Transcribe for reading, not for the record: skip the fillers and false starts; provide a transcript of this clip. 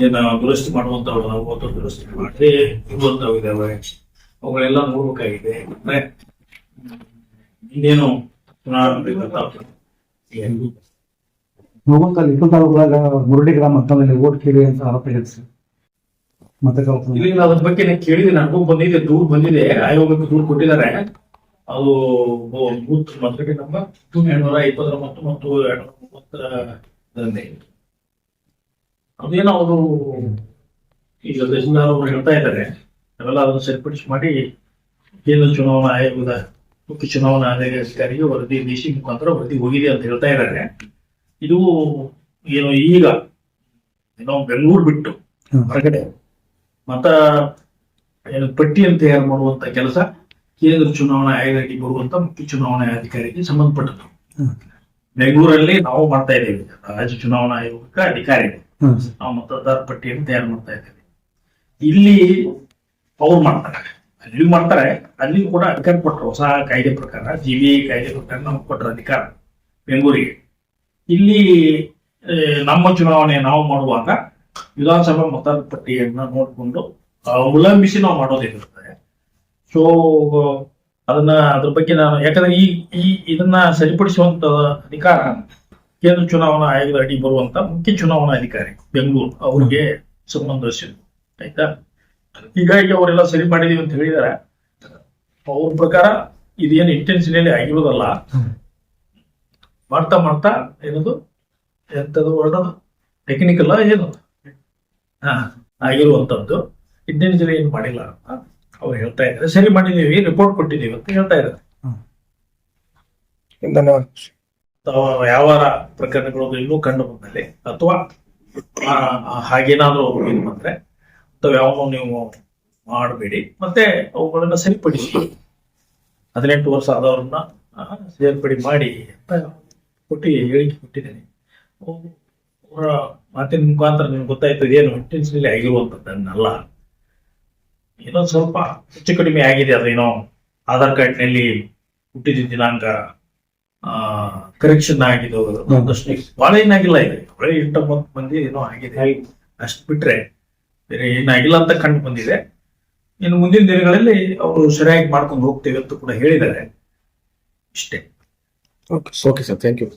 ಏನ ದುರಸ್ತಿ ಮಾಡುವಂತವು ನಾವು ದುರಸ್ತಿ ಮಾಡದೆ ಇರುವಂತವು ಇದಾವೆ, ಅವುಗಳೆಲ್ಲ ನೋಡ್ಬೇಕಾಗಿದೆ. ಅಂದ್ರೆ ಇನ್ನೇನು ಚುನಾವಣೆ ಮುರುಡಿ ಗ್ರಾಮ ಮಟ್ಟದಲ್ಲಿ ಓಟ್ ಕೇಳಿ ಅಂತ ಆರೋಪ ಇದೆ ಸರ್. ಮತ್ತೆ ಇಲ್ಲಿ ಅದ್ರ ಬಗ್ಗೆ ನಾನು ಕೇಳಿದೆ, ನನಗೂ ಬಂದಿದೆ, ದೂರು ಬಂದಿದೆ, ಆಯೋಗಕ್ಕೆ ದೂರು ಕೊಟ್ಟಿದ್ದಾರೆ. ಅದು ಬೂತ್ ಮತಗಟ್ಟೆ ನಂಬರ್ 229 ಮತ್ತು 230 ಅದೇನೋ ಅವರು ಈಗ ತಹಸೀಲ್ದಾರ್ ಅವರು ಹೇಳ್ತಾ ಇದ್ದಾರೆ, ಅವೆಲ್ಲ ಅದನ್ನು ಸರಿಪಡಿಸಿ ಮಾಡಿ ಕೇಂದ್ರ ಚುನಾವಣಾ ಆಯೋಗದ ಮುಖ್ಯ ಚುನಾವಣಾ ಅಧಿಕಾರಿಗೆ ವರದಿ ಡಿಸಿ ಮುಖಾಂತರ ವರದಿ ಹೋಗಿದೆ ಅಂತ ಹೇಳ್ತಾ ಇದ್ದಾರೆ. ಇದು ಏನು ಈಗ ಏನೋ ಬೆಂಗಳೂರು ಬಿಟ್ಟು ಹೊರಗಡೆ ಮತ ಏನು ಪಟ್ಟಿಯನ್ನು ತಯಾರು ಮಾಡುವಂತ ಕೆಲಸ ಕೇಂದ್ರ ಚುನಾವಣಾ ಆಯೋಗಕ್ಕೆ ಬರುವಂತ ಮುಖ್ಯ ಚುನಾವಣಾ ಅಧಿಕಾರಿಗೆ ಸಂಬಂಧಪಟ್ಟದ್ದು. ಬೆಂಗಳೂರಲ್ಲಿ ನಾವು ಮಾಡ್ತಾ ಇದ್ದೇವೆ, ರಾಜ್ಯ ಚುನಾವಣಾ ಆಯೋಗಕ್ಕೆ ಅಧಿಕಾರಿ ನಾವು ಮತದಾರ ಪಟ್ಟಿಯನ್ನು ತಯಾರು ಮಾಡ್ತಾ ಇದ್ದೇವೆ. ಇಲ್ಲಿ ಅವ್ರು ಮಾಡ್ತಾರೆ, ಅಲ್ಲಿ ಮಾಡ್ತಾರೆ, ಅಲ್ಲಿ ಕೂಡ ಅಧಿಕಾರ ಕೊಟ್ಟರು. ಹೊಸ ಕಾಯ್ದೆ ಪ್ರಕಾರ GBI ಕಾಯ್ದೆ ಪ್ರಕಾರ ನಮ್ಗೆ ಕೊಟ್ಟರ ಅಧಿಕಾರ ಬೆಂಗಳೂರಿಗೆ. ಇಲ್ಲಿ ನಮ್ಮ ಚುನಾವಣೆ ನಾವು ಮಾಡುವಾಗ ವಿಧಾನಸಭಾ ಮತದಾರ ಪಟ್ಟಿಯನ್ನ ನೋಡಿಕೊಂಡು ಅವಲಂಬಿಸಿ ನಾವು ಮಾಡೋದಿರ್ತದೆ. ಸೊ ಅದ್ರ ಬಗ್ಗೆ ನಾನು ಯಾಕಂದ್ರೆ ಇದನ್ನ ಸರಿಪಡಿಸುವಂತ ಅಧಿಕಾರ ಕೇಂದ್ರ ಚುನಾವಣಾ ಆಯೋಗದ ಅಡಿ ಬರುವಂತ ಮುಖ್ಯ ಚುನಾವಣಾ ಅಧಿಕಾರಿ ಬೆಂಗಳೂರು ಅವ್ರಿಗೆ ಸಂಬಂಧಿಸಿದ್ರು. ಆಯ್ತಾ, ಹೀಗಾಗಿ ಅವರೆಲ್ಲ ಸರಿ ಮಾಡಿದೀವಿ ಅಂತ ಹೇಳಿದಾರೆ. ಅವ್ರ ಪ್ರಕಾರ ಇದೇನು ಇಂಟೆನ್ಷನಲಿ ಆಗಿರೋದಲ್ಲ, ಮಾಡ್ತಾ ಮಾಡ್ತಾ ಏನದು ಎಂತದು ಹೊರಡೋದು ಟೆಕ್ನಿಕಲ್ ಏನು ಆಗಿರುವಂತದ್ದು, ಇಂಟೆನ್ಷನಲಿ ಏನು ಮಾಡಿಲ್ಲ ಅಂತ ಅವ್ರು ಹೇಳ್ತಾ ಇದ್ದಾರೆ. ಸರಿ ಮಾಡಿದೀವಿ, ರಿಪೋರ್ಟ್ ಕೊಟ್ಟಿದ್ದೀವಿ ಅಂತ ಹೇಳ್ತಾ ಇದ್ದಾರೆ. ಯಾವ ಪ್ರಕರಣಗಳು ಇನ್ನೂ ಕಂಡು ಬಂದಲ್ಲಿ ಅಥವಾ ಹಾಗೇನಾದ್ರೂ ಇದು ಬಂದ್ರೆ ಅಥವಾ ಯಾವ ನೀವು ಮಾಡಬೇಡಿ, ಮತ್ತೆ ಅವುಗಳನ್ನ ಸರಿಪಡಿಸಿ 18 ವರ್ಷ ಆದವ್ರನ್ನ ಸೇರ್ಪಡೆ ಮಾಡಿ ಅಂತ ಹೇಳಿಕೆ ಕೊಟ್ಟಿದ್ದೇನೆ. ಅವರ ಮಾತಿನ ಮುಖಾಂತರ ನಿಮ್ಗೆ ಗೊತ್ತಾಯ್ತು ಏನು ಇಂಟೆನ್ಷನಲಿ ಆಗಿರುವಂತದ್ದನ್ನಲ್ಲ, ಏನೋ ಸ್ವಲ್ಪ ಹೆಚ್ಚು ಕಡಿಮೆ ಆಗಿದೆ. ಅದೇನೋ ಆಧಾರ್ ಕಾರ್ಡ್ನಲ್ಲಿ ಹುಟ್ಟಿದ ದಿನಾಂಕ ಕರೆಕ್ಷನ್ ಆಗಿದೆ, ಬಹಳ ಏನಾಗಿಲ್ಲ. ಇದೆ ಬರೀ 8-9 ಮಂದಿ ಏನೋ ಆಗಿದೆ, ಅಷ್ಟು ಬಿಟ್ರೆ ಬೇರೆ ಏನಾಗಿಲ್ಲ ಅಂತ ಕಂಡು ಬಂದಿದೆ. ಇನ್ನು ಮುಂದಿನ ದಿನಗಳಲ್ಲಿ ಅವರು ಸರಿಯಾಗಿ ಮಾಡ್ಕೊಂಡು ಹೋಗ್ತೇವೆ ಅಂತ ಕೂಡ ಹೇಳಿದ್ದಾರೆ. ಇಷ್ಟೇ. Okay sir, thank you.